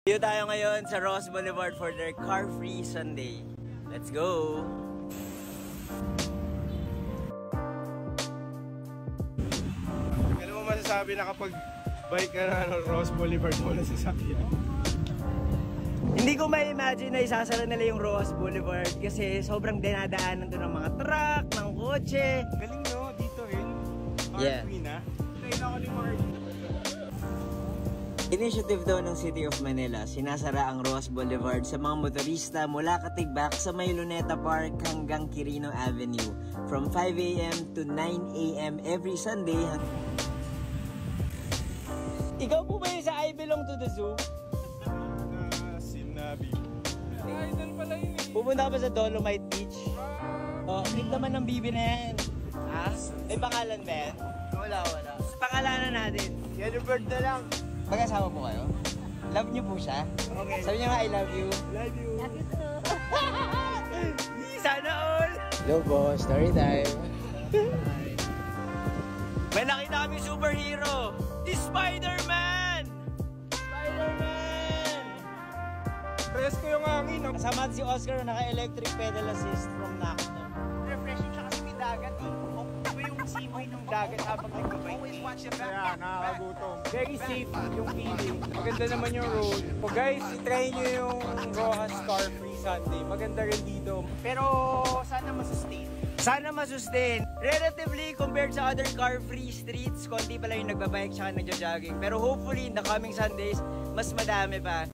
Dito tayo ngayon sa Ross Boulevard for their car-free Sunday. Let's go! Ano mo masasabi na kapag bike ka na Ross Boulevard mo na sasakyan? Hindi ko ma-imagine na isasara nila yung Ross Boulevard kasi sobrang dinadaanan doon ng mga truck, ng kotse. Galing no, dito rin. Car-free na. Tayo ako ni Mark. Initiative daw ng City of Manila, sinasara ang Ross Boulevard sa mga motorista mula Katigbak sa may Luneta Park hanggang Quirino Avenue from 5 AM to 9 AM every Sunday. Ikaw po ba yung sa I Belong to the Zoo? Sinabi. Idol pala yun eh. Pupunta ka ba sa Dolomite Beach? Oh, click naman ng bibi na yan. Ha? May pangalan ba yan? Wala. Pangalanan natin. Yellow bird na lang. Mag-asawa po kayo? Love niyo po siya? Okay. Sabi niya nga, I love you. Love you. Love you too. Sana all! Hello boss, story time. May nakita kami superhero! Si Spider-Man! Spider-Man! Presko yung hangin. Kasama si Oscar na naka-electric pedal assist from Nakto. Refreshing siya kasi may dagat eh. Iba yung simoy ng dagat habang nagbabike. Always watch your back. Kaya nakakagutom. Very safe yung feeling. Maganda naman yung road. So guys, try nyo yung Rojas Car-Free Sunday. Maganda rin dito. Pero sana masustain. Sana masustain. Relatively, compared sa other car-free streets, konti pala yung nagbabike tsaka nagja-jogging. Pero hopefully, in the coming Sundays, mas madami pa.